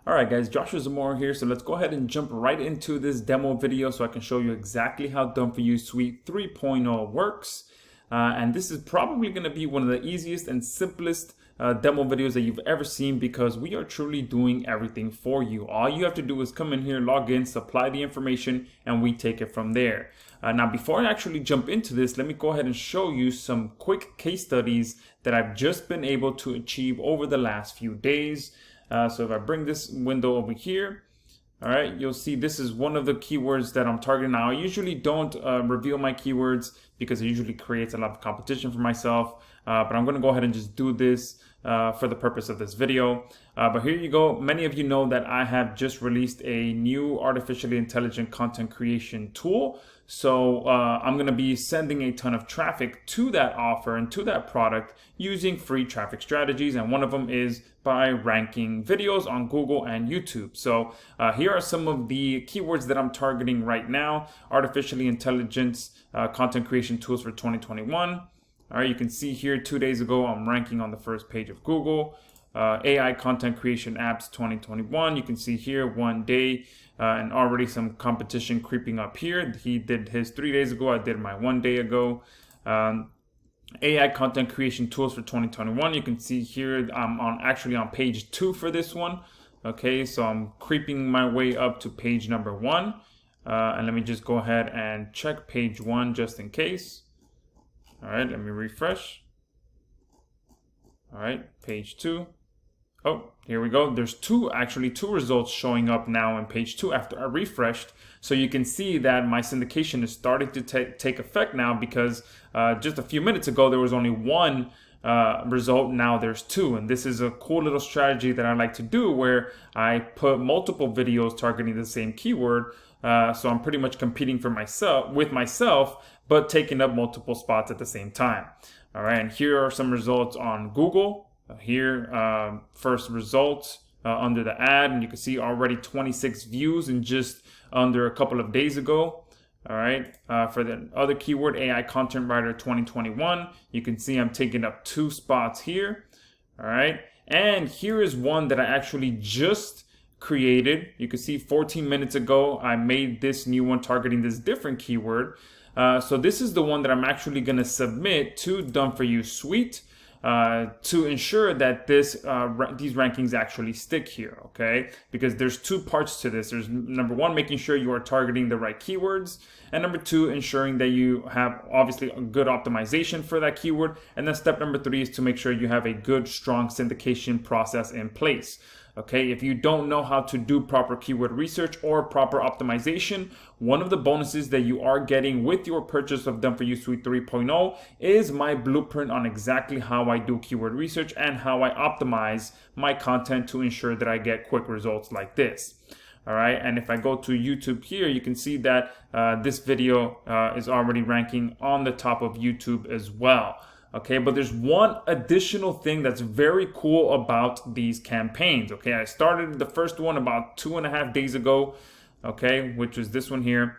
Alright guys, Joshua Zamora here, so let's go ahead and jump right into this demo video so I can show you exactly how Done For You Suite 3.0 works. And this is probably going to be one of the easiest and simplest demo videos that you've ever seen, because we are truly doing everything for you. All you have to do is come in here, log in, supply the information, and we take it from there. Now, before I actually jump into this, let me go ahead and show you some quick case studies that I've just been able to achieve over the last few days. So if I bring this window over here, all right, you'll see this is one of the keywords that I'm targeting. Now, I usually don't reveal my keywords because it usually creates a lot of competition for myself. But I'm going to go ahead and just do this for the purpose of this video. But here you go. Many of you know that I have just released a new artificially intelligent content creation tool. So I'm going to be sending a ton of traffic to that offer and to that product using free traffic strategies. And one of them is by ranking videos on Google and YouTube. So here are some of the keywords that I'm targeting right now. Artificially intelligent content creation tools for 2021. All right, you can see here 2 days ago, I'm ranking on the first page of Google. AI content creation apps 2021. You can see here 1 day and already some competition creeping up here. He did his 3 days ago. I did my 1 day ago. AI content creation tools for 2021. You can see here I'm actually on page 2 for this one. Okay, so I'm creeping my way up to page number 1. And let me just go ahead and check page 1 just in case. All right, let me refresh. All right, page 2. Oh, here we go. There's two results showing up now in page 2 after I refreshed. So you can see that my syndication is starting to take effect now, because just a few minutes ago, there was only one result. Now there's 2. And this is a cool little strategy that I like to do, where I put multiple videos targeting the same keyword. So I'm pretty much competing for myself, but taking up multiple spots at the same time. All right, and here are some results on Google. Here, first results under the ad, and you can see already 26 views in just under a couple of days ago. All right, for the other keyword, AI content writer 2021, you can see I'm taking up 2 spots here. All right, and here is one that I actually just created. You can see 14 minutes ago, I made this new one targeting this different keyword. So this is the one that I'm actually going to submit to Done For You Suite to ensure that these rankings actually stick here, okay? Because there's 2 parts to this. There's number 1, making sure you are targeting the right keywords, and number 2, ensuring that you have obviously a good optimization for that keyword. And then step number 3 is to make sure you have a good, strong syndication process in place. Okay, if you don't know how to do proper keyword research or proper optimization, one of the bonuses that you are getting with your purchase of Done For You Suite 3.0 is my blueprint on exactly how I do keyword research and how I optimize my content to ensure that I get quick results like this. All right, and if I go to YouTube here, you can see that this video is already ranking on the top of YouTube as well. Okay, but there's one additional thing that's very cool about these campaigns. Okay, I started the first one about 2.5 days ago, okay, which was this one here.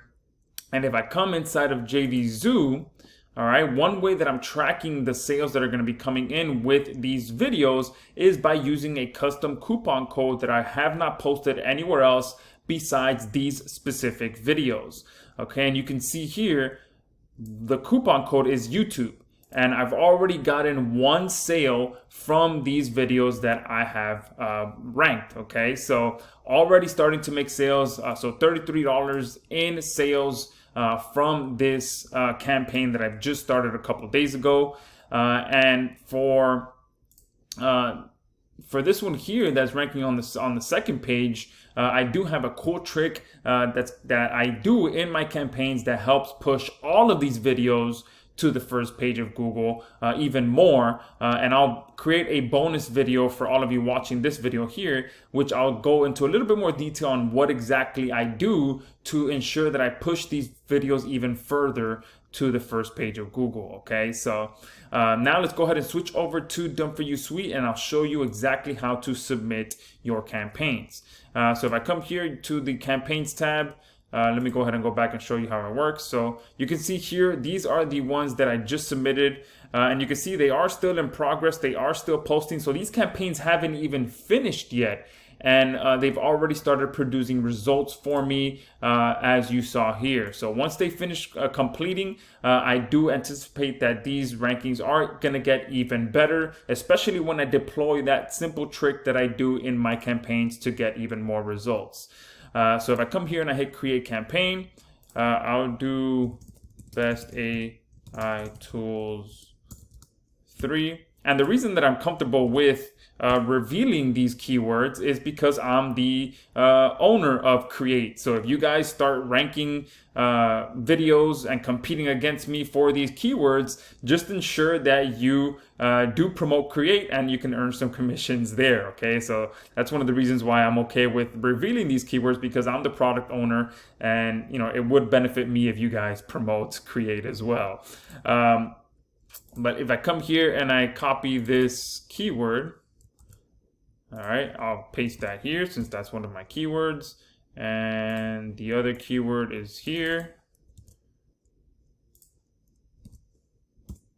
And if I come inside of JVZoo, all right, one way that I'm tracking the sales that are going to be coming in with these videos is by using a custom coupon code that I have not posted anywhere else besides these specific videos. Okay, and you can see here, the coupon code is YouTube. And I've already gotten 1 sale from these videos that I have ranked, okay? So already starting to make sales, so $33 in sales from this campaign that I've just started a couple of days ago. And for this one here that's ranking on the second page, I do have a cool trick that I do in my campaigns that helps push all of these videos to the first page of Google even more, and I'll create a bonus video for all of you watching this video here, which I'll go into a little bit more detail on what exactly I do to ensure that I push these videos even further to the first page of Google. Okay, so now let's go ahead and switch over to Done For You Suite, and I'll show you exactly how to submit your campaigns. So if I come here to the campaigns tab, let me go ahead and go back and show you how it works. So you can see here, these are the ones that I just submitted. And you can see they are still in progress. They are still posting. So these campaigns haven't even finished yet. and they've already started producing results for me, as you saw here. So once they finish completing, I do anticipate that these rankings are going to get even better, especially when I deploy that simple trick that I do in my campaigns to get even more results. So if I come here and I hit create campaign, I'll do best AI tools 3. And the reason that I'm comfortable with revealing these keywords is because I'm the owner of Create. So if you guys start ranking videos and competing against me for these keywords, just ensure that you do promote Create and you can earn some commissions there. Okay, so that's one of the reasons why I'm okay with revealing these keywords, because I'm the product owner, and it would benefit me if you guys promote Create as well. But if I come here and I copy this keyword, all right, I'll paste that here since that's one of my keywords. And the other keyword is here.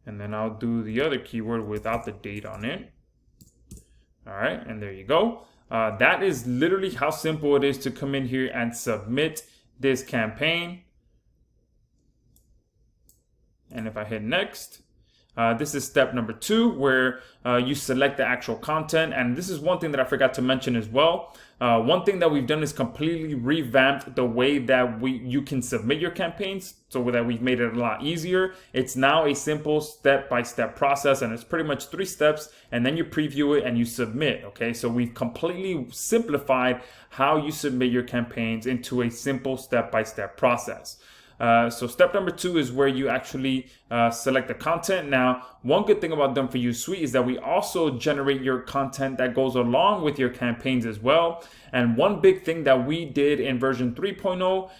And then I'll do the other keyword without the date on it. All right, and there you go. That is literally how simple it is to come in here and submit this campaign. And if I hit next, this is step number 2, where you select the actual content. And this is one thing that I forgot to mention as well. One thing that we've done is completely revamped the way that you can submit your campaigns, so that we've made it a lot easier. It's now a simple step-by-step process, and it's pretty much 3 steps, and then you preview it and you submit. Okay, so we've completely simplified how you submit your campaigns into a simple step-by-step process. So step number 2 is where you actually select the content. Now, one good thing about DFY Suite is that we also generate your content that goes along with your campaigns as well. And one big thing that we did in version 3.0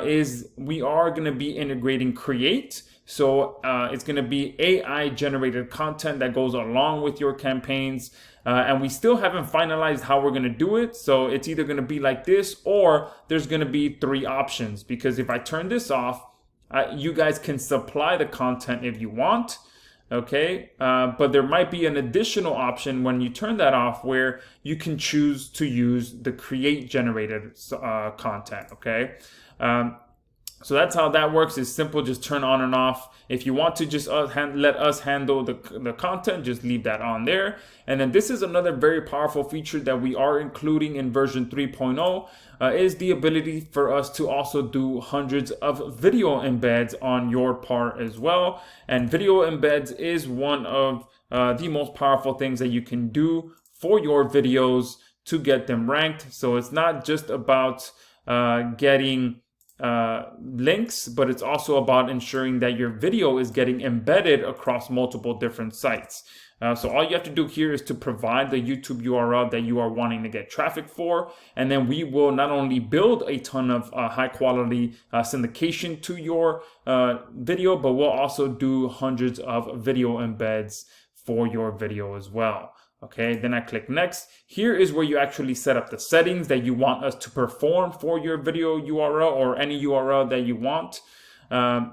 is we are going to be integrating Create. So it's going to be AI generated content that goes along with your campaigns. And we still haven't finalized how we're going to do it. So it's either going to be like this, or there's going to be 3 options. Because if I turn this off, you guys can supply the content if you want. Okay, but there might be an additional option when you turn that off, where you can choose to use the Create generated content. Okay. So that's how that works. It's simple, just turn on and off. If you want to just let us handle the content, just leave that on there. And then this is another very powerful feature that we are including in version 3.0, is the ability for us to also do hundreds of video embeds on your part as well. And video embeds is one of the most powerful things that you can do for your videos to get them ranked. So it's not just about getting links, but it's also about ensuring that your video is getting embedded across multiple different sites. So all you have to do here is to provide the YouTube URL that you are wanting to get traffic for, and then we will not only build a ton of high quality syndication to your video, but we'll also do hundreds of video embeds for your video as well. Okay, then I click next. Here is where you actually set up the settings that you want us to perform for your video URL or any URL that you want.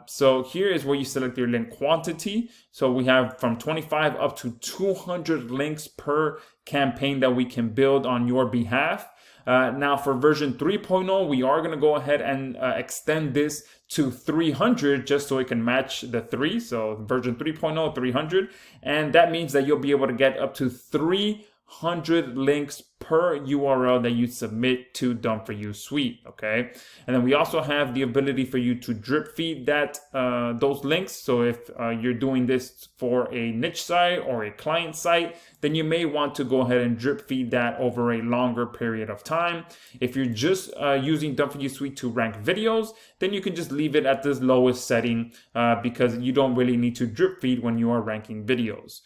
So here is where you select your link quantity. So we have from 25 up to 200 links per campaign that we can build on your behalf. Now for version 3.0, we are going to go ahead and extend this to 300 just so it can match the 3. So version 3.0, 300. And that means that you'll be able to get up to 300 links per URL that you submit to DFY Suite. Okay. And then we also have the ability for you to drip feed that those links. So if you're doing this for a niche site or a client site, then you may want to go ahead and drip feed that over a longer period of time. If you're just using DFY Suite to rank videos, then you can just leave it at this lowest setting because you don't really need to drip feed when you are ranking videos.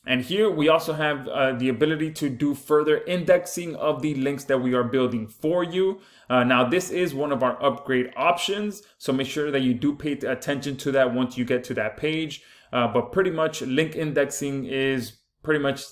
And here we also have the ability to do further indexing of the links that we are building for you. Now this is one of our upgrade options, so make sure that you do pay attention to that once you get to that page. But pretty much link indexing is pretty much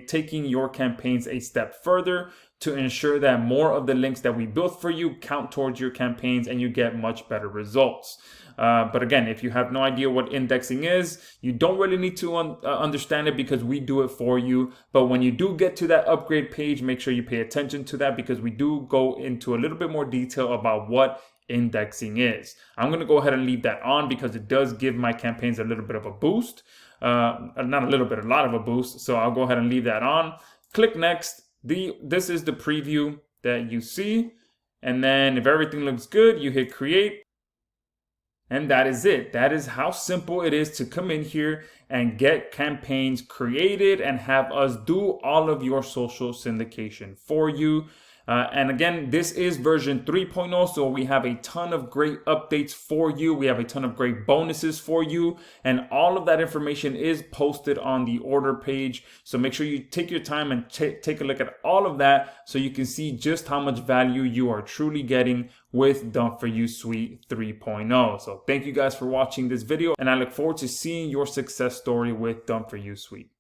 taking your campaigns a step further to ensure that more of the links that we built for you count towards your campaigns and you get much better results. But again, if you have no idea what indexing is, you don't really need to understand it because we do it for you. But when you do get to that upgrade page, make sure you pay attention to that because we do go into a little bit more detail about what indexing is. I'm going to go ahead and leave that on because it does give my campaigns a little bit of a boost. Not a little bit, a lot of a boost. So I'll go ahead and leave that on. Click next. This is the preview that you see. And then if everything looks good, you hit create. And that is it. That is how simple it is to come in here and get campaigns created and have us do all of your social syndication for you. And again, this is version 3.0, so we have a ton of great updates for you. We have a ton of great bonuses for you, and all of that information is posted on the order page. So make sure you take your time and take a look at all of that so you can see just how much value you are truly getting with Done For You Suite 3.0. So thank you guys for watching this video, and I look forward to seeing your success story with Done For You Suite.